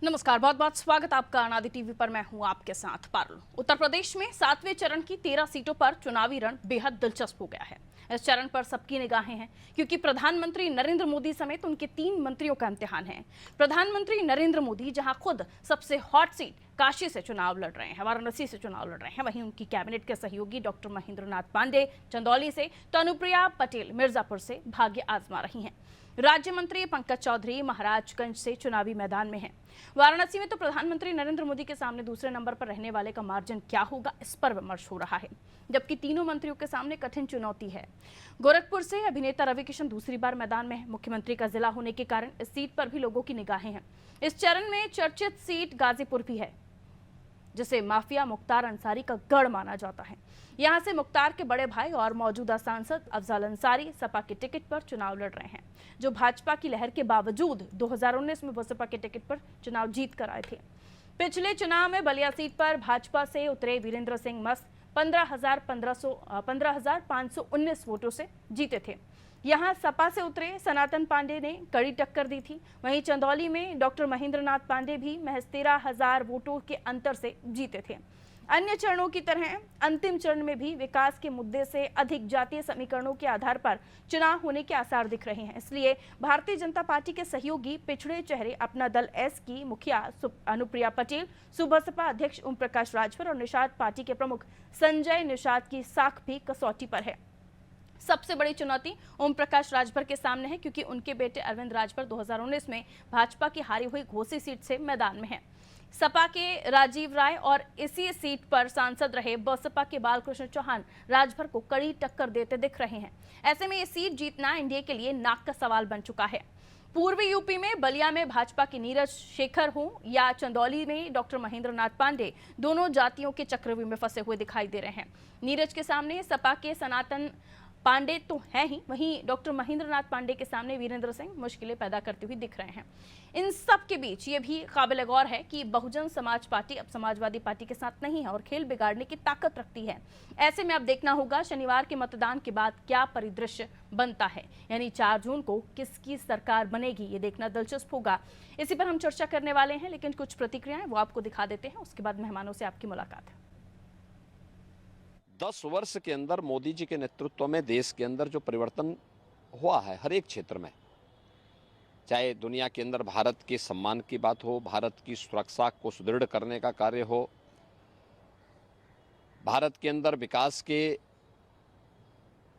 नमस्कार, बहुत बहुत स्वागत आपका अनादि टीवी पर। मैं हूं आपके साथ पारुल। उत्तर प्रदेश में 7वें चरण की 13 सीटों पर चुनावी रण बेहद दिलचस्प हो गया है। इस चरण पर सबकी निगाहें हैं क्योंकि प्रधानमंत्री नरेंद्र मोदी समेत उनके 3 मंत्रियों का इम्तिहान है। प्रधानमंत्री नरेंद्र मोदी जहां खुद सबसे हॉट सीट काशी से चुनाव लड़ रहे हैं, वाराणसी से चुनाव लड़ रहे हैं, वहीं उनकी कैबिनेट के सहयोगी डॉक्टर महेंद्र नाथ पांडे चंदौली से तो अनुप्रिया पटेल मिर्जापुर से भाग्य आजमा रही हैं। राज्य मंत्री पंकज चौधरी महाराजगंज से चुनावी मैदान में हैं। वाराणसी में तो प्रधानमंत्री नरेंद्र मोदी के सामने दूसरे नंबर पर रहने वाले का मार्जिन क्या होगा, इस पर विमर्श हो रहा है, जबकि तीनों मंत्रियों के सामने कठिन चुनौती है। गोरखपुर से अभिनेता रवि किशन दूसरी बार मैदान में है। मुख्यमंत्री का जिला होने के कारण इस सीट पर भी लोगों की निगाहें हैं। इस चरण में चर्चित सीट गाजीपुर भी है, जिसे माफिया मुख्तार अंसारी का गढ़ माना जाता है। यहां से मुख्तार के बड़े भाई और मौजूदा सांसद अफजल अंसारी सपा के टिकट पर चुनाव लड़ रहे हैं, जो भाजपा की लहर के बावजूद 2019 में बसपा के टिकट पर चुनाव जीत कर आए थे। पिछले चुनाव में बलिया सीट पर भाजपा से उतरे वीरेंद्र सिंह मस्त 15,519 वोटों से जीते थे। यहां सपा से उतरे सनातन पांडे ने कड़ी टक्कर दी थी। वहीं चंदौली में डॉक्टर महेंद्र नाथ पांडे भी महज 13,000 वोटों के अंतर से जीते थे। अन्य चरणों की तरह अंतिम चरण में भी विकास के मुद्दे से अधिक जातीय समीकरणों के आधार पर चुनाव होने के आसार दिख रहे हैं। इसलिए भारतीय जनता पार्टी के सहयोगी पिछड़े चेहरे अपना दल एस की मुखिया अनुप्रिया पटेल, सुबसपा अध्यक्ष ओम प्रकाश राजभर और निषाद पार्टी के प्रमुख संजय निषाद की साख भी कसौटी पर है। सबसे बड़ी चुनौती ओम प्रकाश राजभर के सामने है, क्योंकि उनके बेटे अरविंद राजभर 2019 में भाजपा की हारी हुई घोसी सीट से मैदान में है। सपा के राजीव राय और इसी सीट पर सांसद रहे बसपा के बालकृष्ण चौहान राजभर को कड़ी टक्कर देते दिख रहे हैं। ऐसे में ये सीट जीतना एनडीए के लिए नाक का सवाल बन चुका है। पूर्वी यूपी में बलिया में भाजपा के नीरज शेखर हों या चंदौली में डॉक्टर महेंद्र नाथ पांडे, दोनों जातियों के चक्रव्यूह में फंसे हुए दिखाई दे रहे हैं। नीरज के सामने सपा के सनातन पांडे तो हैं ही, वहीं डॉक्टर महेंद्र नाथ पांडे के सामने वीरेंद्र सिंह मुश्किलें पैदा करते हुए दिख रहे हैं। इन सब के बीच ये भी काबिल गौर है कि बहुजन समाज पार्टी अब समाजवादी पार्टी के साथ नहीं है और खेल बिगाड़ने की ताकत रखती है। ऐसे में अब देखना होगा शनिवार के मतदान के बाद क्या परिदृश्य बनता है, यानी 4 जून को किसकी सरकार बनेगी, ये देखना दिलचस्प होगा। इसी पर हम चर्चा करने वाले हैं, लेकिन कुछ प्रतिक्रियाएं वो आपको दिखा देते हैं, उसके बाद मेहमानों से आपकी मुलाकात है। 10 वर्ष के अंदर मोदी जी के नेतृत्व में देश के अंदर जो परिवर्तन हुआ है हर एक क्षेत्र में, चाहे दुनिया के अंदर भारत के सम्मान की बात हो, भारत की सुरक्षा को सुदृढ़ करने का कार्य हो, भारत के अंदर विकास के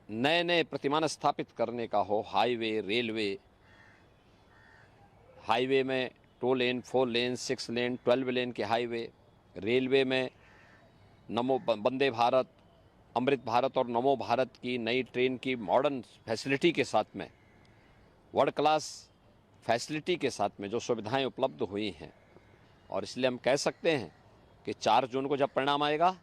नए नए प्रतिमान स्थापित करने का हो, हाईवे, रेलवे, हाईवे में 2 लेन, 4 लेन, 6 लेन, 12 लेन के हाईवे, रेलवे में नमो वंदे भारत, अमृत भारत और नमो भारत की नई ट्रेन की मॉडर्न फैसिलिटी के साथ में, वर्ल्ड क्लास फैसिलिटी के साथ में जो सुविधाएं उपलब्ध हुई हैं, और इसलिए हम कह सकते हैं कि 4 जून को जब परिणाम आएगा,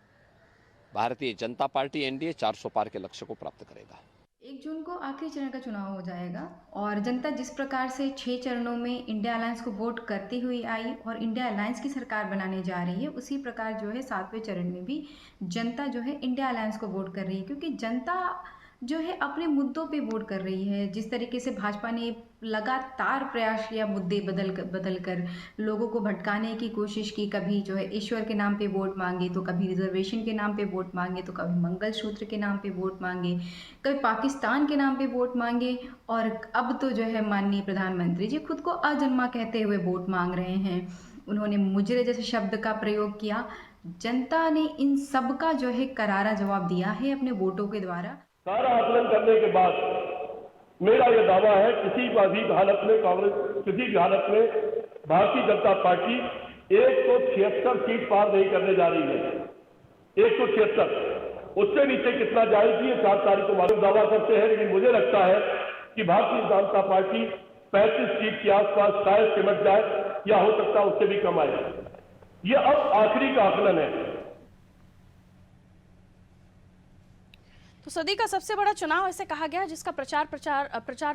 भारतीय जनता पार्टी एनडीए 400 पार के लक्ष्य को प्राप्त करेगा। 1 जून को आखिरी चरण का चुनाव हो जाएगा और जनता जिस प्रकार से 6 चरणों में इंडिया अलायंस को वोट करती हुई आई और इंडिया अलायंस की सरकार बनाने जा रही है, उसी प्रकार जो है 7वें चरण में भी जनता जो है इंडिया अलायंस को वोट कर रही है, क्योंकि जनता जो है अपने मुद्दों पे वोट कर रही है। जिस तरीके से भाजपा ने लगातार प्रयास किया मुद्दे बदल कर लोगों को भटकाने की कोशिश की, कभी जो है ईश्वर के नाम पे वोट मांगे, तो कभी रिजर्वेशन के नाम पे वोट मांगे, तो कभी मंगलसूत्र के नाम पे वोट मांगे, कभी पाकिस्तान के नाम पे वोट मांगे, और अब तो जो है माननीय प्रधानमंत्री जी खुद को अजन्मा कहते हुए वोट मांग रहे हैं। उन्होंने मुजरे जैसे शब्द का प्रयोग किया। जनता ने इन सब का जो है करारा जवाब दिया है अपने वोटों के द्वारा। सारा आकलन करने के बाद मेरा यह दावा है, किसी भी हालत में कांग्रेस, किसी भी हालत में भारतीय जनता पार्टी 176 सीट पार नहीं करने जा रही है। 176, उससे नीचे कितना जाएगी ये 4 तारीख को मालूम दावा करते हैं, लेकिन मुझे लगता है कि भारतीय जनता पार्टी 35 सीट के आसपास शायद सिमट जाए, या हो सकता है उससे भी कम आए। ये अब आखिरी का आकलन है। तो सदी का सबसे बड़ा चुनाव ऐसे कहा गया है, जिसका प्रचार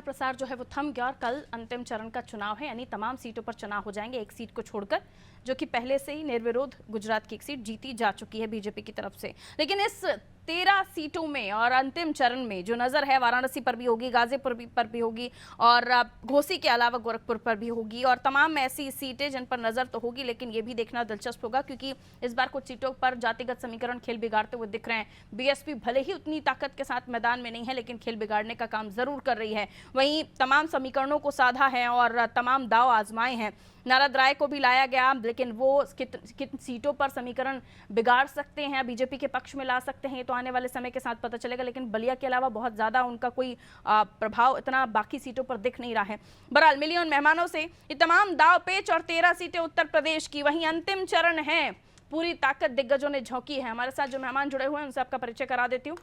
प्रसार जो है वो थम गया, और कल अंतिम चरण का चुनाव है, यानी तमाम सीटों पर चुनाव हो जाएंगे, एक सीट को छोड़कर, जो कि पहले से ही निर्विरोध गुजरात की एक सीट जीती जा चुकी है बीजेपी की तरफ से। लेकिन इस 13 सीटों में और अंतिम चरण में जो नजर है वाराणसी पर भी होगी, गाजीपुर पर भी होगी और घोसी के अलावा गोरखपुर पर भी होगी और तमाम ऐसी सीटें जिन पर नजर तो होगी, लेकिन ये भी देखना दिलचस्प होगा क्योंकि इस बार कुछ सीटों पर जातिगत समीकरण खेल बिगाड़ते हुए दिख रहे हैं। बीएसपी भले ही उतनी ताकत के साथ मैदान में नहीं है, लेकिन खेल बिगाड़ने का काम जरूर कर रही है। वहीं तमाम समीकरणों को साधा है और तमाम दाव आजमाए हैं। नारद राय को भी लाया गया, लेकिन वो किन सीटों पर समीकरण बिगाड़ सकते हैं, बीजेपी के पक्ष में ला सकते हैं, तो आने वाले समय के साथ पता चलेगा। लेकिन बलिया के अलावा बहुत ज्यादा उनका कोई प्रभाव इतना बाकी सीटों पर दिख नहीं रहा है। बहरहाल मिली उन मेहमानों से ये तमाम दाव पेच और 13 सीटें उत्तर प्रदेश की। वहीं अंतिम चरण है, पूरी ताकत दिग्गजों ने झोंकी है। हमारे साथ जो मेहमान जुड़े हुए हैं उनसे आपका परिचय करा देती हूँ।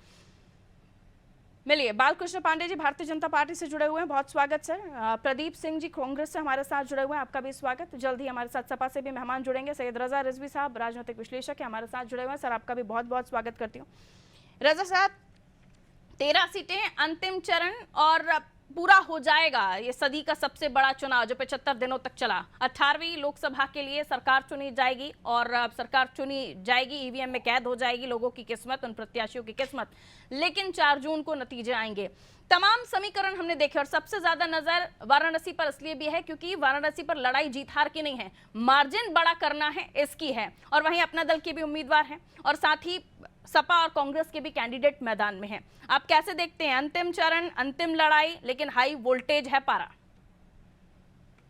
मिलिए, बालकृष्ण पांडे जी भारतीय जनता पार्टी से जुड़े हुए हैं, बहुत स्वागत सर। प्रदीप सिंह जी कांग्रेस से हमारे साथ जुड़े हुए हैं, आपका भी स्वागत। जल्द ही हमारे साथ सपा से भी मेहमान जुड़ेंगे, सैयद रजा रिजवी साहब राजनीतिक विश्लेषक है, हमारे साथ जुड़े हुए हैं, सर आपका भी बहुत बहुत स्वागत करती हूँ। रजा साहब, 13 सीटें, अंतिम चरण और पूरा हो जाएगा ये सदी का सबसे बड़ा चुनाव जो 75 दिनों तक चला। 18वीं लोकसभा के लिए सरकार चुनी जाएगी और सरकार चुनी जाएगी, ईवीएम में कैद हो जाएगी लोगों की किस्मत, उन प्रत्याशियों की किस्मत। लेकिन 4 जून को नतीजे आएंगे। तमाम समीकरण हमने देखे और सबसे ज्यादा नजर वाराणसी पर इसलिए भी है क्योंकि वाराणसी पर लड़ाई जीत हार की नहीं है, मार्जिन बड़ा करना है इसकी है। और वहीं अपना दल के भी उम्मीदवार हैं और साथ ही सपा और कांग्रेस के भी कैंडिडेट मैदान में हैं। आप कैसे देखते हैं अंतिम चरण, अंतिम लड़ाई, लेकिन हाई वोल्टेज है पारा?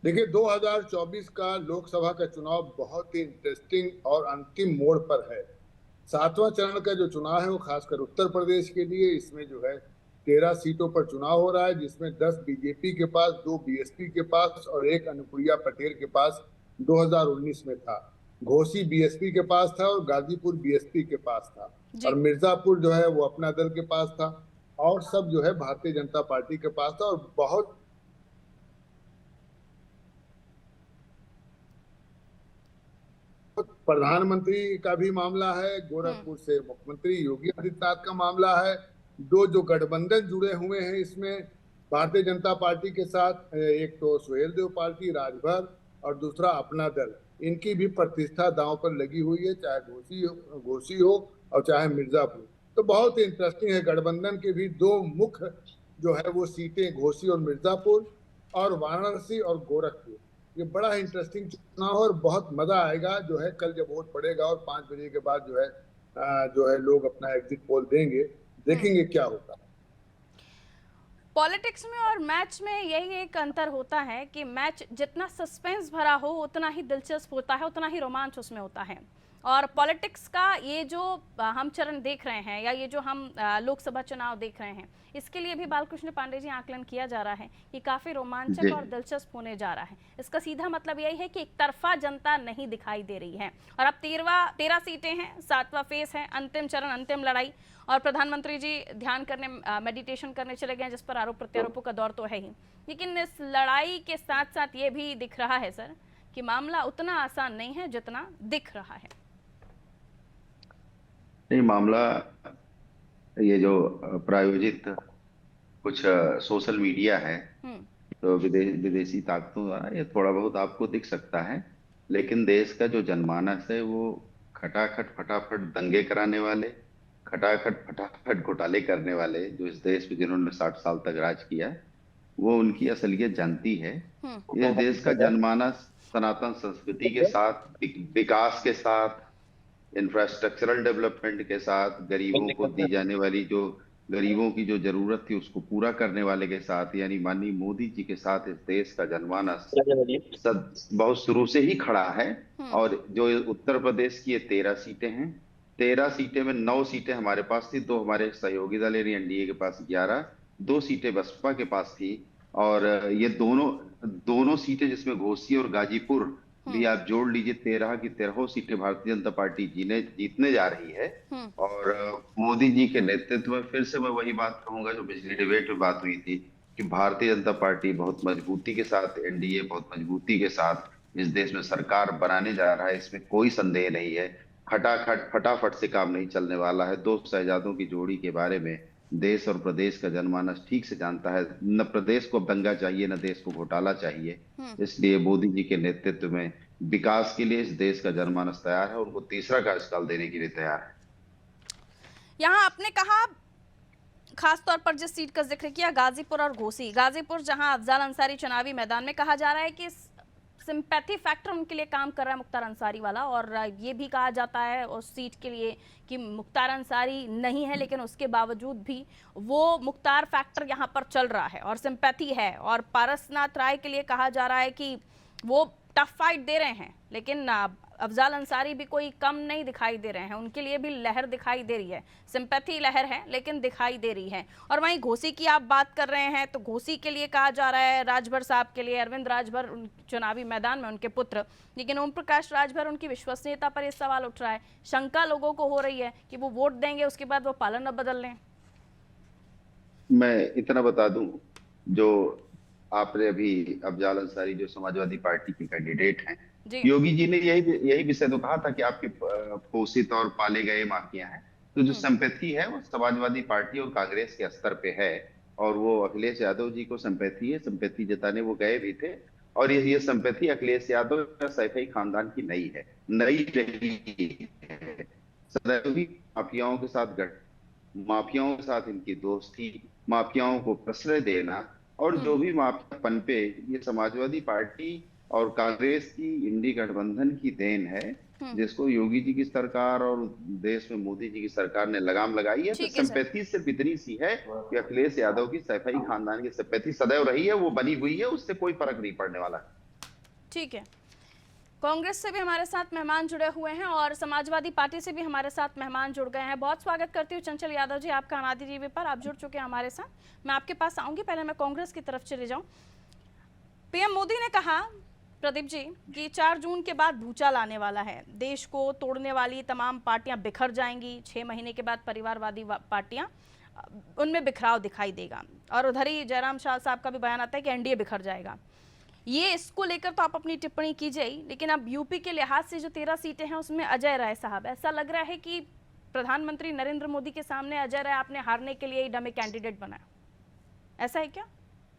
देखिए, 2024 का लोकसभा का चुनाव बहुत ही इंटरेस्टिंग और अंतिम मोड़ पर है। 7वां चरण का जो चुनाव है वो खासकर उत्तर प्रदेश के लिए, इसमें जो है 13 सीटों पर चुनाव हो रहा है, जिसमें 10 बीजेपी के पास, 2 बीएसपी के पास और 1 अनुप्रिया पटेल के पास 2019 में था। घोसी बीएसपी के पास था और गाजीपुर बीएसपी के पास था और मिर्जापुर जो है वो अपना दल के पास था और सब जो है भारतीय जनता पार्टी के पास था। और बहुत प्रधानमंत्री का भी मामला है, गोरखपुर से मुख्यमंत्री योगी आदित्यनाथ का मामला है। 2 जो गठबंधन जुड़े हुए हैं इसमें भारतीय जनता पार्टी के साथ, एक तो सुहेलदेव पार्टी राजभर और दूसरा अपना दल, इनकी भी प्रतिष्ठा दांव पर लगी हुई है, चाहे घोसी हो और चाहे मिर्जापुर। तो बहुत ही इंटरेस्टिंग है। गठबंधन के भी 2 मुख्य जो है वो सीटें घोसी और मिर्जापुर और वाराणसी और गोरखपुर, ये बड़ा इंटरेस्टिंग चुनाव और बहुत मजा आएगा जो है कल जब वोट पड़ेगा और 5 बजे के बाद जो है लोग अपना एग्जिट पोल देंगे, देखेंगे क्या होता है। पॉलिटिक्स में और मैच में यही एक अंतर होता है कि मैच जितना सस्पेंस भरा हो उतना ही दिलचस्प होता है, उतना ही रोमांच उसमें होता है। और पॉलिटिक्स का ये जो हम चरण देख रहे हैं या ये जो हम लोकसभा चुनाव देख रहे हैं, इसके लिए भी बालकृष्ण पांडे जी आकलन किया जा रहा है कि काफी रोमांचक और दिलचस्प होने जा रहा है। इसका सीधा मतलब यही है कि एक तरफा जनता नहीं दिखाई दे रही है। और अब 13 सीटें हैं, 7वां फेस है, अंतिम चरण, अंतिम लड़ाई। और प्रधानमंत्री जी ध्यान करने, मेडिटेशन करने चले गए, जिस पर आरोप प्रत्यारोपों का दौर तो है ही। लेकिन इस लड़ाई के साथ साथ ये भी दिख रहा है सर कि मामला उतना आसान नहीं है जितना दिख रहा है। नहीं, मामला ये जो प्रायोजित कुछ सोशल मीडिया है तो विदेशी ताकतों द्वारा ये थोड़ा बहुत आपको दिख सकता है, लेकिन देश का जो जनमानस है वो खटाखट फटाफट दंगे कराने वाले, खटाखट फटाफट घोटाले करने वाले जो इस देश में जिन्होंने 60 साल तक राज किया है वो उनकी असलियत जानती है। ये देश का जनमानस सनातन संस्कृति के साथ, विकास के साथ, इंफ्रास्ट्रक्चरल डेवलपमेंट के साथ, गरीबों को दी जाने वाली जो गरीबों की जो जरूरत थी उसको पूरा करने वाले के साथ, यानी माननीय मोदी जी के साथ इस देश का जनमानस बहुत शुरू से ही खड़ा है। और जो उत्तर प्रदेश की ये 13 सीटें हैं, 13 सीटें में 9 सीटें हमारे पास थी, 2 हमारे सहयोगी दल यानी एनडीए के पास 11, 2 सीटें बसपा के पास थी। और ये दोनों सीटें जिसमें घोसी और गाजीपुर भी आप जोड़ लीजिए, 13 की 13 सीटें भारतीय जनता पार्टी जीतने जा रही है। और मोदी जी के नेतृत्व में फिर से मैं वही बात कहूंगा जो पिछली डिबेट में बात हुई थी कि भारतीय जनता पार्टी बहुत मजबूती के साथ, एनडीए बहुत मजबूती के साथ इस देश में सरकार बनाने जा रहा है, इसमें कोई संदेह नहीं है। खटाखट फटाफट से काम नहीं चलने वाला है। 2 शहजादों की जोड़ी के बारे में देश और प्रदेश का जनमानस ठीक से जानता है। न प्रदेश को दंगा चाहिए, न देश को घोटाला चाहिए। इसलिए मोदी जी के नेतृत्व में विकास के लिए इस देश का जनमानस तैयार है, उनको तीसरा कार्यकाल देने के लिए तैयार है। यहाँ आपने कहा खास तौर पर जिस सीट का जिक्र किया गाजीपुर और घोसी, गाजीपुर जहां अफजाल अंसारी चुनावी मैदान में, कहा जा रहा है कि सिंपैथी फैक्टर उनके लिए काम कर रहा है मुख्तार अंसारी वाला, और ये भी कहा जाता है उस सीट के लिए कि मुख्तार अंसारी नहीं है लेकिन उसके बावजूद भी वो मुख्तार फैक्टर यहाँ पर चल रहा है और सिंपैथी है। और पारसनाथ राय के लिए कहा जा रहा है कि वो टफ फाइट दे रहे हैं, लेकिन अफजाल अंसारी भी कोई कम नहीं दिखाई दे रहे हैं, उनके लिए भी लहर दिखाई दे रही है, सिंपैथी लहर है लेकिन दिखाई दे रही है। और वहीं घोसी की आप बात कर रहे हैं तो घोसी के लिए कहा जा रहा है राजभर साहब के लिए, अरविंद राजभर चुनावी मैदान में, उनके पुत्र, लेकिन ओम प्रकाश राजभर उनकी विश्वसनीयता पर यह सवाल उठ रहा है, शंका लोगों को हो रही है कि वो वोट देंगे उसके बाद वो पालन न बदल लें। मैं इतना बता दूं, जो आपने अभी अफजाल अंसारी जो समाजवादी पार्टी के कैंडिडेट हैं, योगी जी ने यही विषय तो कहा था कि आपके पोषित और पाले गए माफिया हैं। तो जो संपैथी है वो समाजवादी पार्टी और कांग्रेस के स्तर पे है, और वो अखिलेश यादव जी को संपैथी है, संपैथी जताने वो गए भी थे। और ये संपैथी अखिलेश यादव सैफई खानदान की नई है, नई रही है, सदैव ही माफियाओं के साथ माफियाओं के साथ इनकी दोस्ती, माफियाओं को प्रश्रय देना, और जो भी माफिया पनपे, ये समाजवादी पार्टी और कांग्रेस की इंडी गठबंधन की देन है, जिसको योगी जी की सरकार और देश में मोदी जी की सरकार ने लगाम लगाई है। तो संपैथी सिर्फ इतनी सी है कि अखिलेश यादव की सैफई खानदान की संपैथी सदैव रही है, वो बनी हुई है, उससे कोई फर्क नहीं पड़ने वाला। ठीक है, कांग्रेस से भी हमारे साथ मेहमान जुड़े हुए हैं और समाजवादी पार्टी से भी हमारे साथ मेहमान जुड़ गए हैं। बहुत स्वागत करती हूँ चंचल यादव जी आपका अनादि टीवी पर, आप जुड़ चुके हैं हमारे साथ। मैं आपके पास आऊंगी, पहले मैं कांग्रेस की तरफ चले जाऊं। पीएम मोदी ने कहा प्रदीप जी कि 4 जून के बाद भूचाल आने वाला है, देश को तोड़ने वाली तमाम पार्टियां बिखर जाएंगी, 6 महीने के बाद परिवारवादी पार्टियां, उनमें बिखराव दिखाई देगा। और उधर ही जयराम शाह साहब का भी बयान आता है कि एनडीए बिखर जाएगा। ये इसको लेकर तो आप अपनी टिप्पणी कीजिए ही, लेकिन अब यूपी के लिहाज से जो 13 सीटें हैं उसमें अजय राय साहब, ऐसा लग रहा है कि प्रधानमंत्री नरेंद्र मोदी के सामने अजय राय आपने हारने के लिए ही डमी कैंडिडेट बनाया, ऐसा है क्या?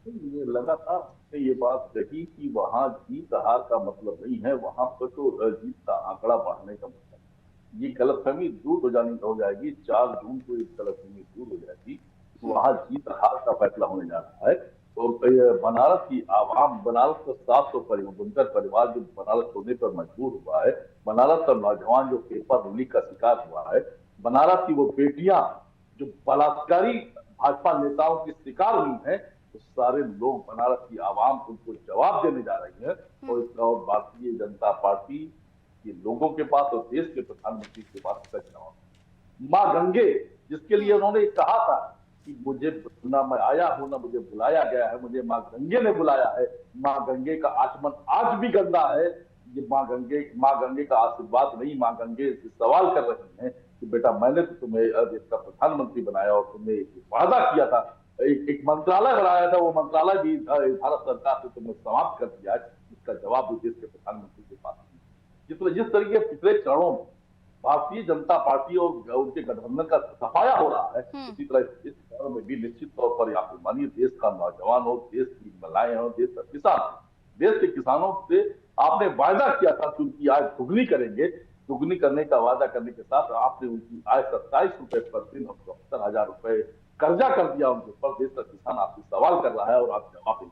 ये लगातार ये बात कही कि वहां जीत हार का मतलब नहीं है, वहां पर तो जीत का आंकड़ा बढ़ने का मतलब, ये गलतफहमी दूर हो जाएगी। 4 जून को एक गलतफहमी दूर हो जाएगी, वहां जीत हार का फैसला होने जा रहा है। और बनारस की आवाम, बनारस का 700 बुनकर परिवार जो बनारस छोड़ने पर मजबूर हुआ है, बनारस का नौजवान जो पेपर रूली का शिकार हुआ है, बनारस की वो बेटियां जो बलात्कारी भाजपा नेताओं की शिकार हुई है, तो सारे लोग, बनारस की आवाम उनको जवाब देने जा रही है। और भारतीय जनता पार्टी के लोगों के पास और देश के प्रधानमंत्री के पास इसका जवाब। मां गंगे, जिसके लिए उन्होंने कहा था कि मुझे ना मैं आया हूं ना मुझे बुलाया गया है, मुझे मां गंगे ने बुलाया है। मां गंगे का आचमन आज भी गंदा है। ये मां गंगे का आशीर्वाद नहीं, मां गंगे सवाल कर रही हैं कि बेटा मैंने तो तुम्हें देश का प्रधानमंत्री बनाया और तुमने वादा किया था, एक मंत्रालय बनाया था, वो मंत्रालय भी भारत सरकार से तुमने समाप्त कर दिया है। इसका जवाब भी देश के प्रधानमंत्री के पास नहीं। जिस तरीके पिछले चरणों में भारतीय जनता पार्टी और उनके गठबंधन का सफाया हो रहा है, इसी तरह इस चरण में भी निश्चित तौर पर आप मानिए देश का नौजवान हो, देश की महिलाएं हो, देश का किसान, देश के किसानों से आपने वायदा किया था कि उनकी आय दुगनी करेंगे। दुगनी करने का वादा करने के साथ आपने उनकी आय 27 रुपए प्रतिदिन और 74,000 रुपए कर्जा कर दिया उनके ऊपर। देश का किसान आपसे सवाल कर रहा है और आप जवाब नहीं।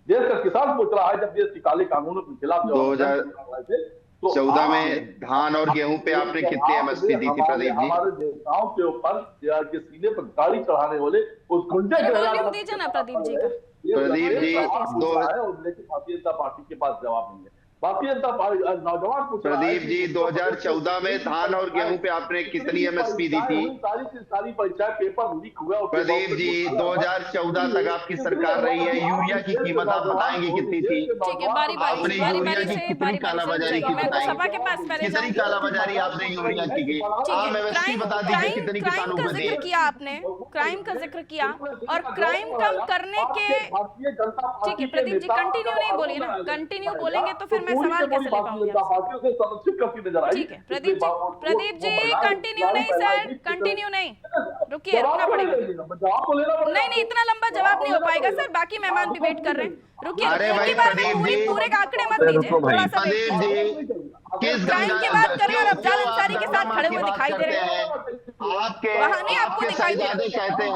देश का किसान पूछ रहा है, जब देश की काले कानूनों के खिलाफ 2014 में धान और गेहूं पे आपने कितनी एमएसपी दी थी प्रदीप जी? हमारे नेताओं के ऊपर के सीने पर गाड़ी चढ़ाने वाले उस गुंडे दीजिए ना प्रदीप जी का। प्रदीप जी भारतीय जनता पार्टी के पास जवाब नहीं है। भारतीय जनता पार्टी नौजवान प्रदीप जी 2014 में धान और गेहूं पे आपने कितनी एमएसपी दी थी? सारी परीक्षा पेपर लीक हुआ। प्रदीप जी 2014 तक आपकी सरकार रही है, यूरिया की कीमत आप बताएंगे कितनी थी? आपने यूरिया की कितनी कालाबाजारी की बताएंगे? कितनी कालाबाजारी आपने यूरिया की की? आप एमएसपी बता दीजिए कितनी किसानों को दी? किया आपने क्राइम का जिक्र किया और क्राइम कम करने के, ठीक है प्रदीप जी कंटिन्यू नहीं बोलिए ना, कंटिन्यू बोलेंगे तो फिर सवाल कैसे ले पाऊंगी? ठीक है प्रदीप जी कंटिन्यू नहीं सर, कंटिन्यू नहीं, रुकिए, रुकना पड़ेगा। नहीं इतना लंबा जवाब नहीं हो पाएगा सर, बाकी मेहमान भी वेट कर रहे हैं, रुकिए। पूरे का आंकड़े मत दीजिए, थोड़ा सा क्राइम की बात कर रहे हैं और अफजाल अंसारी के साथ खड़े हुए दिखाई दे रहे हैं। बहाने आपको दिखाई दे रहे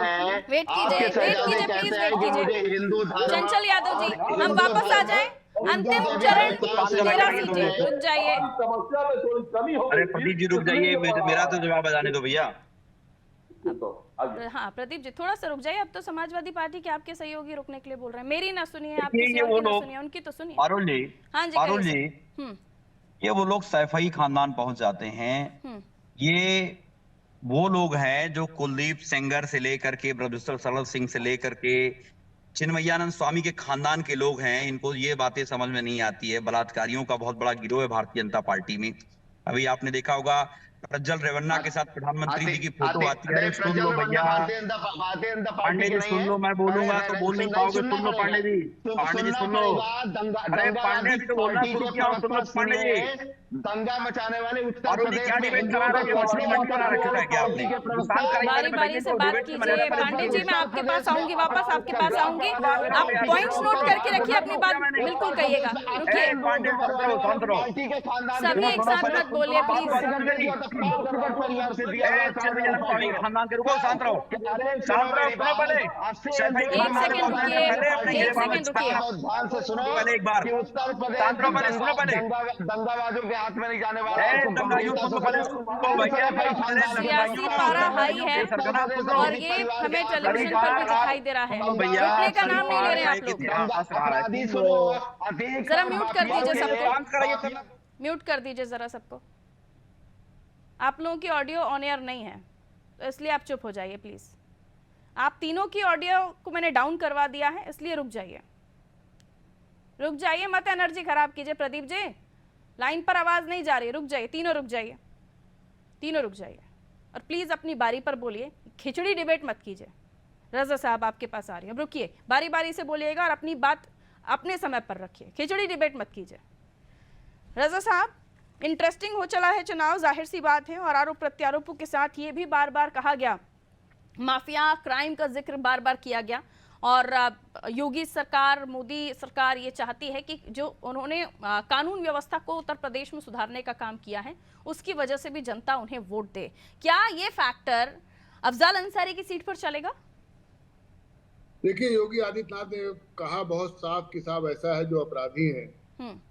हैं। वेट कीजिए प्लीज, वेट कीजिए। चंचल यादव जी, हम वापस आ जाएं। अंतिम चरण 13 सीटें। रुक जाइए। समस्या में थोड़ी कमी हो। अरे प्रदीप जी रुक जाइए, मेरा तो जवाब बताने दो भैया। हाँ प्रदीप जी थोड़ा सा रुक जाइए। अब तो समाजवादी पार्टी के आपके सहयोगी रुकने के लिए बोल रहे हैं। मेरी ना सुनिए, आपकी ना सुनिए, उनकी तो सुनिए। पारुल जी, हाँ जी, पारुल जी, ये वो लोग सैफई खानदान पहुंच जाते हैं। ये वो लोग हैं जो कुलदीप सेंगर से लेकर के ब्रजेश्वर सरल सिंह से लेकर के चिन्मयानंद स्वामी के खानदान के लोग हैं। इनको ये बातें समझ में नहीं आती है। बलात्कारियों का बहुत बड़ा गिरोह है भारतीय जनता पार्टी में। अभी आपने देखा होगा प्रज्वल रेवन्ना के साथ प्रधानमंत्री जी की फोटो आती है। अरे सुन लो भैया, पांडे जी सुन लो, मैं बोलूंगा तो बोल नहीं पाओगे। सुन लो पांडे जी, सुन लो। अरे पांडे जी तो बोलना शुरू किया, सुन लो पांडे जी। दंगा मचाने वाले उत्तर प्रदेश क्या डिबेट करा रहे हो? मछली मंडी बना रखा है क्या आपने? बारी बारी से बात कीजिए। पांडे जी मैं आपके पास आऊंगी, वापस आपके पास आऊंगी। आप पॉइंट्स नोट करके रखिए, अपनी बात बिल्कुल कहिएगा। रुकिए, सभी एक साथ मत बोलिए प्लीज। खानदान के रुको, शांत रहो, सुनो पहले। एक सेकंड रुकिए, पहले एक बार शांत रहो, पहले सुनो। पहले दंगाबाजों के हाथ में नहीं जाने वाला। सियासी पारा हाई है और ये हमें टेलीविजन पर भी दिखाई दे रहा है। रुकने का नाम नहीं ले रहे हैं आप लोग। जरा म्यूट कर दीजिए सबको, म्यूट कर दीजिए जरा सबको। आप लोगों की ऑडियो ऑन एयर नहीं है तो इसलिए आप चुप हो जाइए प्लीज। आप तीनों की ऑडियो को मैंने डाउन करवा दिया है, इसलिए रुक जाइए, मत एनर्जी खराब कीजिए। प्रदीप जी लाइन पर आवाज नहीं जा रही, रुक जाइए, तीनों रुक जाइए और प्लीज अपनी बारी पर बोलिए। खिचड़ी डिबेट मत कीजिए। रजा साहब आपके पास आ रही है, रुकिए, बारी बारी से बोलिएगा और अपनी बात अपने समय पर रखिए। खिचड़ी डिबेट मत कीजिए। रजा साहब, इंटरेस्टिंग हो चला है चुनाव, जाहिर सी बात है, और आरोप प्रत्यारोपों के साथ ये भी बार बार कहा गया, माफिया क्राइम का जिक्र बार बार किया गया। और योगी सरकार, मोदी सरकार ये चाहती है कि जो उन्होंने कानून व्यवस्था को उत्तर प्रदेश में सुधारने का काम किया है उसकी वजह से भी जनता उन्हें वोट दे। क्या ये फैक्टर अफजाल अंसारी की सीट पर चलेगा? देखिए, योगी आदित्यनाथ ने कहा बहुत साफ कि साहब ऐसा है जो अपराधी हैं,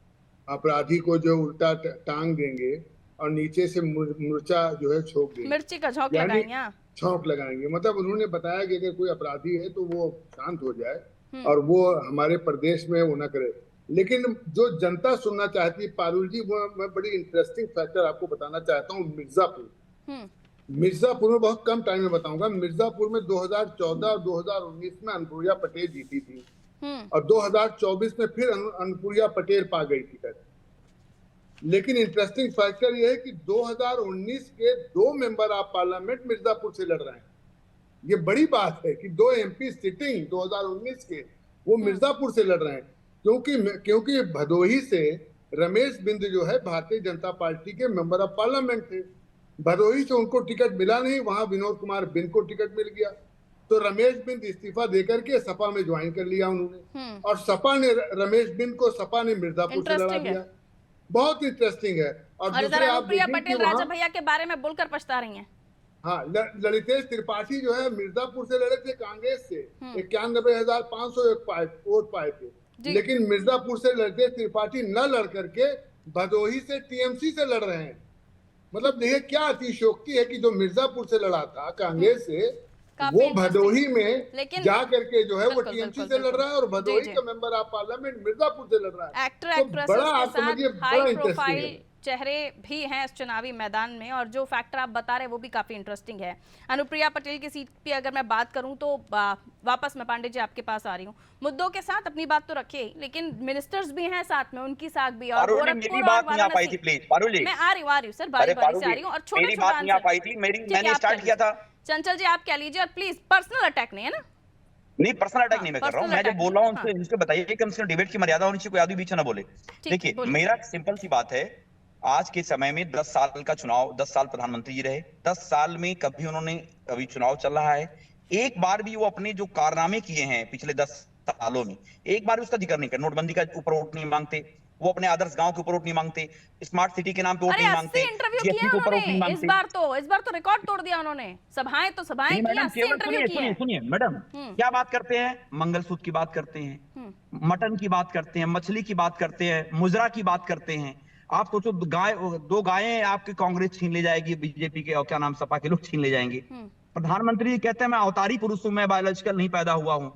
अपराधी को जो उल्टा टांग देंगे और नीचे से मुर्चा जो है छोक देंगे, मिर्ची का झोंक लगाएंगे, छौंक लगाएंगे। मतलब उन्होंने बताया कि अगर कोई अपराधी है तो वो शांत हो जाए और वो हमारे प्रदेश में वो न करे। लेकिन जो जनता सुनना चाहती है पारुल जी, वो मैं बड़ी इंटरेस्टिंग फैक्टर आपको बताना चाहता हूँ। मिर्जापुर में बहुत कम टाइम में बताऊंगा। मिर्जापुर में 2014 और 2019 में अनुप्रिया पटेल जीती थी और 2024 में फिर अनुप्रिया पटेल पा गई टिकट। लेकिन इंटरेस्टिंग फैक्टर यह है कि 2019 के 2 मेंबर ऑफ पार्लियामेंट मिर्जापुर से लड़ रहे हैं। ये बड़ी बात है कि 2 MP सिटिंग 2019 के वो मिर्जापुर से लड़ रहे हैं, क्योंकि भदोही से रमेश बिंद जो है भारतीय जनता पार्टी के मेंबर ऑफ पार्लियामेंट थे। भदोही से उनको टिकट मिला नहीं, वहां विनोद कुमार बिंद को टिकट मिल गया, तो रमेश बिंद इस्तीफा देकर के सपा में ज्वाइन कर लिया उन्होंने, और सपा ने रमेश बिंद को सपा ने मिर्जापुर से लड़ा दिया। बहुत इंटरेस्टिंग है। और दूसरे आप पटेल राजा भैया के बारे में बोलकर पछता रही हैं। हाँ, ललितेश त्रिपाठी जो है मिर्जापुर से लड़े थे कांग्रेस से, 91,500 वोट पाए थे, लेकिन मिर्जापुर से ललितेश त्रिपाठी न लड़ करके भदोही से टीएमसी से लड़ रहे हैं। मतलब देखिए क्या अतिशयोक्ति है कि जो मिर्जापुर से लड़ा था कांग्रेस से, वो भदोही में जा करके जो है वो टीएमसी से लड़ रहा है और भदोही का मेंबर ऑफ पार्लियामेंट मिर्जापुर से लड़ रहा है। एक्टर एक्ट्रेसेस के साथ हाई प्रोफाइल चेहरे भी हैं इस चुनावी मैदान में, और जो फैक्टर आप बता रहे हैं वो भी काफी इंटरेस्टिंग है। अनुप्रिया पटेल की सीट पे अगर मैं बात करूं तो वापस मैं पांडे जी आपके पास आ रही हूं। मुद्दों के साथ अपनी बात तो रखिए, लेकिन मिनिस्टर्स भी हैं साथ में, उनकी साख भी। और मैं आ रही हूँ सर, बारी बारी से आ रही हूँ। और छोटे मैंने स्टार्ट किया था। चंचल जी आप क्या लीजिए, और प्लीज पर्सनल अटैक नहीं है ना। नहीं, पर्सनल अटैक नहीं मैं कर रहा हूँ। मैं जो बोल रहा हूँ उनको बताइए कि कम से कम डिबेट की मर्यादा होनी चाहिए, कोई आदमी बीच ना बोले। देखिए मेरा सिंपल सी बात है, आज के समय में 10 साल का चुनाव, 10 साल प्रधानमंत्री जी रहे, 10 साल में कभी उन्होंने, अभी चुनाव चल रहा है, एक बार भी वो अपने जो कारनामे किए हैं पिछले 10 सालों में, एक बार उसका जिक्र नहीं कर। नोटबंदी का ऊपर वोट नहीं मांगते, वो अपने आदर्श गांव के ऊपर वोट नहीं मांगते, स्मार्ट सिटी के नाम पे वोट अरे नहीं 80 मांगते, इंटरव्यू GST किए के ऊपर वोट नहीं उन्होंने मांगते। इस बार तो रिकॉर्ड तोड़ दिया उन्होंने। सभाएं तो सभाएं नहीं की, मैडम, 80 केवल इंटरव्यू किए हैं। सुनिए मैडम, क्या बात करते हैं? मंगलसूत्र की बात करते हैं, मटन की बात करते हैं, मछली की बात करते हैं, मुजरा की बात करते हैं। आप सोचो दो गायें आपके कांग्रेस छीन ले जाएगी, बीजेपी के और क्या नाम सपा के लोग छीन ले जाएंगे। प्रधानमंत्री जी कहते हैं मैं अवतारी पुरुष हूं, मैं बायोलॉजिकल नहीं पैदा हुआ हूं।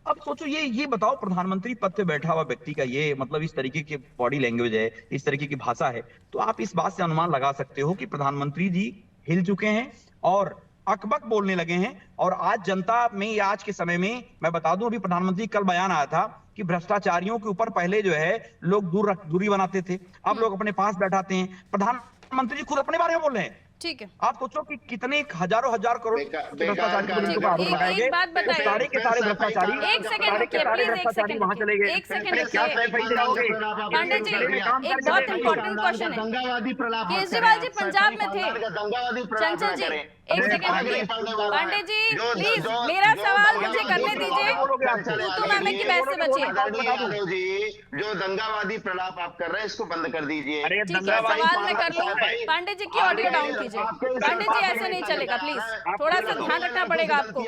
अब सोचो ये बताओ, प्रधानमंत्री पद पे बैठा हुआ व्यक्ति का ये मतलब इस तरीके की बॉडी लैंग्वेज है, इस तरीके की भाषा है, तो आप इस बात से अनुमान लगा सकते हो कि प्रधानमंत्री जी हिल चुके हैं और अकबक बोलने लगे हैं। और आज जनता में, आज के समय में मैं बता दूं, अभी प्रधानमंत्री कल बयान आया था कि भ्रष्टाचारियों के ऊपर पहले जो है लोग दूरी बनाते थे, अब लोग अपने पास बैठाते हैं। प्रधानमंत्री जी खुद अपने बारे में बोल रहे हैं। ठीक है, आप सोचो कि कितने हजारों हजार करोड़ भ्रष्टाचारी एक बात बताइए, सारे के सारे भ्रष्टाचारी, एक सेकंड रुकिए प्लीज, एक सेकंड वहां चले गए। एक सेकंड रुकिए। पांडे जी एक बहुत इंपॉर्टेंट क्वेश्चन है। केजरीवाल जी पंजाब में थे। चंचल जी एक सेकंड रुकिए। पांडे जी प्लीज मेरा सवाल मुझे करने दीजिए, तू नामे की बहस से बचिए। जो दंगावादी प्रलाप आप कर रहे हैं इसको बंद कर दीजिए। ठीक है, सवाल मैं कर लूं। पांडे जी की ऑडियो डाउन कीजिए। पांडे जी ऐसे नहीं चलेगा, प्लीज थोड़ा सा ध्यान रखना पड़ेगा आपको।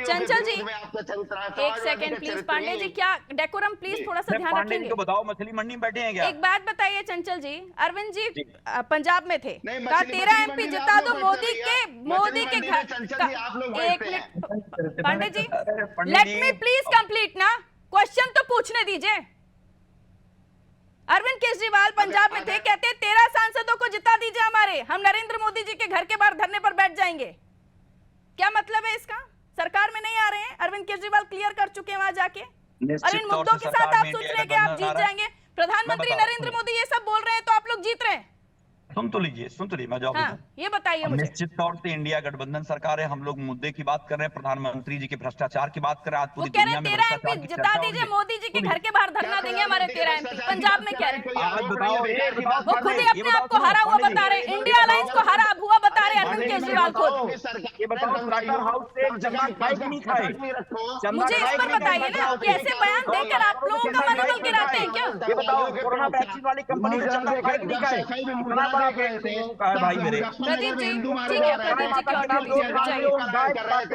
चंचल जी एक सेकंड प्लीज। पांडे जी क्या डेकोरम, प्लीज थोड़ा सा ध्यान रखेंगे। बताओ मछली मंडी में बैठे हैं क्या? एक बात बताइए चंचल जी, अरविंद जी पंजाब में थे, कहा 13 MP जिता दो मोदी के घर का। एक minute Pandey ji, let me please complete ना, क्वेश्चन तो पूछने दीजिए। अरविंद केजरीवाल पंजाब में थे, कहते 13 सांसदों को जिता दीजिए हमारे, हम नरेंद्र मोदी जी के घर के बाहर धरने पर बैठ जाएंगे। क्या मतलब है इसका? सरकार में नहीं आ रहे हैं? अरविंद केजरीवाल क्लियर कर चुके हैं वहां जाके, और इन मुद्दों के साथ आप सोच रहे हैं कि आप जीत जाएंगे। प्रधानमंत्री नरेंद्र मोदी ये सब बोल रहे हैं तो आप लोग जीत रहे हैं। सुन तो लीजिए, मैं जवाब हाँ, ये बताइए मुझे। निश्चित तौर से इंडिया गठबंधन सरकार है, हम लोग मुद्दे की बात कर रहे हैं, प्रधानमंत्री जी के भ्रष्टाचार की बात कर रहे हैं। आज पूरी दुनिया में 13 MP जिता दीजिए, मोदी जी के घर के बाहर धरना देंगे हमारे 13 MP। पंजाब में कह रहे हैं, वो खुद ही अपने आप को हारा हुआ बता रहे, इंडिया अलायंस को हारा हुआ बता रहे अरविंद केजरीवाल खुद। ये बताओ स्टार्टर हाउस से चंदा खाए कि नहीं खाए? मुझे इस पर बताइए ना, कैसे बयान देकर आप लोगों का मनोबल गिराते हैं क्या? ये बताओ कोरोना वैक्सीन वाली कंपनी से चंदा खाए कि नहीं खाए? भाई मेरे प्रदीप जी ठीक है, प्रदीप जी की ऑडियो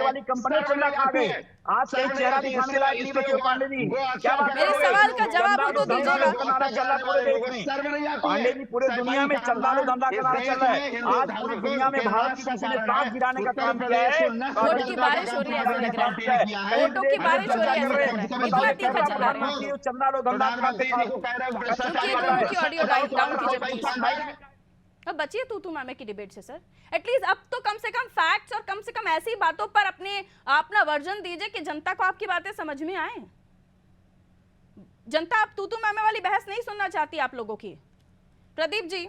वाली कंपनी चंदा खा गए, आज कहीं चेहरा दिखाने लायक नहीं बचे। पांडे जी क्या बात, मेरे सवाल का जवाब तो दीजिएगा। पांडे जी पूरे दुनिया में चंदा लो धंधा का नारा चल रहा है। आज पूरी दुनिया में भारत की किसी ने दांत गिराने का काम किया है। वोट की बारिश हो रही है, ऐसा लग रहा है, वोटों की बारिश हो रही है, इतना तीखा चला रहे हैं। चंदा लो धंधा की ऑडियो डाउन कीजिए। अब बचिए तू मामे की डिबेट से सर, एटलीस्ट अब तो कम से कम फैक्ट्स और कम से कम ऐसी बातों पर अपना वर्जन दीजिए कि जनता को आपकी बातें समझ में आए। जनता अब तू मामे वाली बहस नहीं सुनना चाहती आप लोगों की। प्रदीप जी,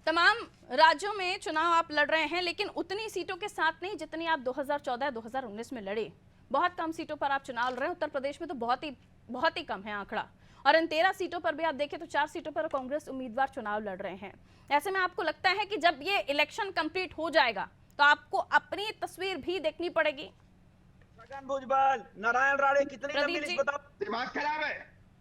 तमाम राज्यों में चुनाव आप लड़ रहे हैं, लेकिन उतनी सीटों के साथ नहीं जितनी आप 2014-2019 में लड़े। बहुत कम सीटों पर आप चुनाव लड़ रहे हैं। उत्तर प्रदेश में तो बहुत ही कम है आंकड़ा, और इन 13 सीटों पर भी आप देखें तो 4 सीटों पर कांग्रेस उम्मीदवार चुनाव लड़ रहे हैं। ऐसे में आपको लगता है कि जब ये इलेक्शन कंप्लीट हो जाएगा तो आपको अपनी तस्वीर भी देखनी पड़ेगी? छगन भुजबल, नारायण राणे, कितनी लंबी लिस्ट बताओ। दिमाग खराब है,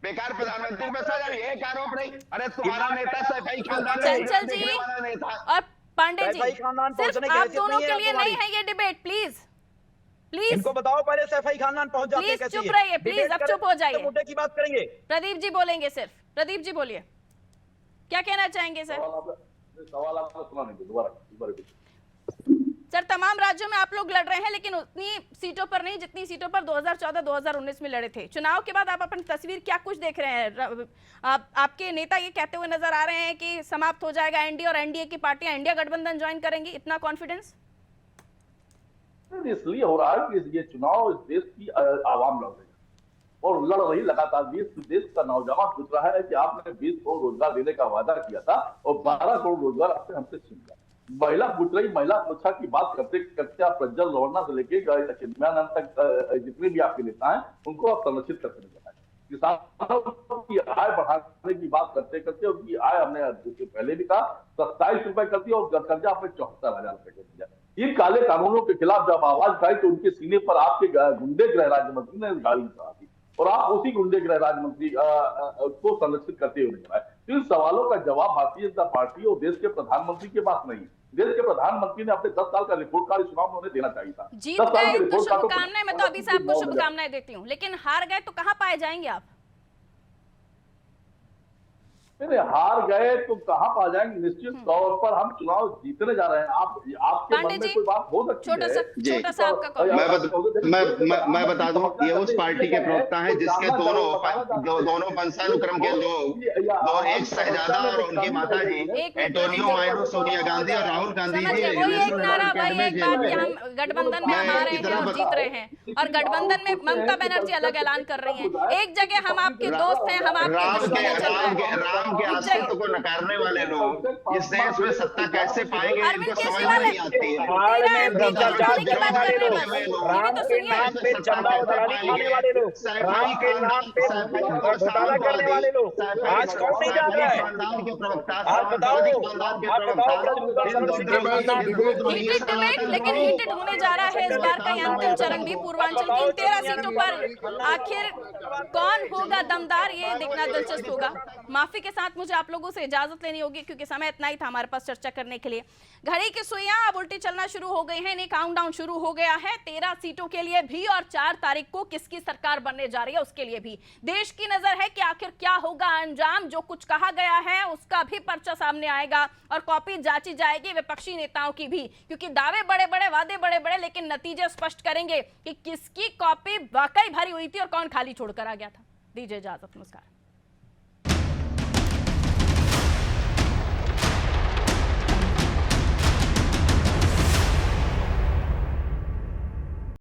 बेकार प्रधानमंत्री में सजा, एक आरोप नहीं। अरे तुम्हारा नेता सैफई खानदान चंचल जी और पांडे जी, सिर्फ आप दोनों के लिए नहीं है ये डिबेट। प्लीज इनको बताओ पहले सैफई खानदान पहुंच जाते कैसे? चुप रहिए प्लीज, अब चुप हो जाइए। मुद्दे की बात करेंगे। प्रदीप जी बोलेंगे सिर्फ। प्रदीप जी बोलिए, क्या कहना चाहेंगे सर? सवाल आपको सुना नहीं, दोबारा। सर तमाम राज्यों में आप लोग लड़ रहे हैं, लेकिन उतनी सीटों पर नहीं जितनी सीटों पर 2014-2019 में लड़े थे। चुनाव के बाद आप अपनी तस्वीर क्या कुछ देख रहे हैं? आपके नेता ये कहते हुए नजर आ रहे हैं कि समाप्त हो जाएगा एनडीए और एनडीए की पार्टियां इंडिया गठबंधन ज्वाइन करेंगी, इतना कॉन्फिडेंस इसलिए हो रहा है कि ये चुनाव इस देश की आवाम लड़ रही है और लड़ रही लगातार। देश का नौजवान पूछ रहा है कि आपने 20 करोड़ रोजगार देने का वादा किया था और 12 करोड़ रोजगार आपने हमसे छीन लिया। महिला पूछ रही, महिला सुरक्षा की बात करते करते आप प्रज्वल रोहना से लेके चिन्मयानंद तक जितने भी आपके नेता हैं उनको आप संरक्षित करते नजर आए। किसानों की आय बढ़ाने की बात करते करते उनकी आय हमने पहले भी कहा 27 रुपए कर दी और कर्जा आपने 74,000 रुपए कर दिया। इन काले कानूनों के खिलाफ जब आवाज उठाई तो उनके सीने पर आपके गुंडे गृह राज्य मंत्री ने गाड़ी चढ़ा दी और आप उसी गुंडे गृह राज्य मंत्री को संरक्षित करते हुए नजर आए। तो इन सवालों का जवाब भारतीय जनता पार्टी और देश के प्रधानमंत्री के पास नहीं। देश के प्रधानमंत्री ने अपने 10 साल का रिपोर्ट कार्ड चुनाव में उन्हें देना चाहिए था। जीत गए तो शुभकामनाएं, मैं तो अभी से आपको शुभकामनाएं देती हूँ, लेकिन हार गए तो कहाँ पाए जाएंगे आप? हार गए तो कहां पा जाएंगे? निश्चित तौर पर हम चुनाव जीतने जा रहे हैं। आपके मन में कोई बात हो सकती है। छोटा सा आपका मैं बता दूं, ये उस पार्टी के प्रवक्ता हैं जिसके दोनों वंशानुक्रम के दो एक शहजादा और उनकी माता जी एंटोनियो मायरो, सोनिया गांधी और राहुल गांधी जी हम गठबंधन में हम आ रहे हैं और जीत रहे हैं, और गठबंधन में ममता बनर्जी अलग ऐलान कर रही हैं। एक जगह हम आपके दोस्त हैं, हम आपके के अस्तित्व को नकारने वाले लोग इस देश में सत्ता कैसे पाएंगे, इनको समझ में नहीं आती है। लेकिन हीटेड होने जा रहा है इस बार का अंतिम चरण भी। पूर्वांचल की 13 सीटों पर आखिर कौन होगा दमदार, ये देखना दिलचस्प होगा। माफी के साथ मुझे आप लोगों से इजाजत लेनी होगी क्योंकि समय इतना ही था हमारे पास चर्चा करने के लिए। घड़ी की सुइयां अब उल्टी चलना शुरू हो गई हैं, काउंटडाउन शुरू हो गया है 13 सीटों के लिए भी, और 4 तारीख को किसकी सरकार बनने जा रही है उसके लिए भी। देश की नजर है कि आखिर क्या होगा अंजाम। जो कुछ कहा गया है उसका भी पर्चा सामने आएगा और कॉपी जांची जाएगी विपक्षी नेताओं की भी, क्योंकि दावे बड़े बड़े, वादे बड़े बड़े, लेकिन नतीजे स्पष्ट करेंगे कि किसकी कॉपी वाकई भरी हुई थी और कौन खाली छोड़कर आ गया था। दीजिए इजाजत, नमस्कार।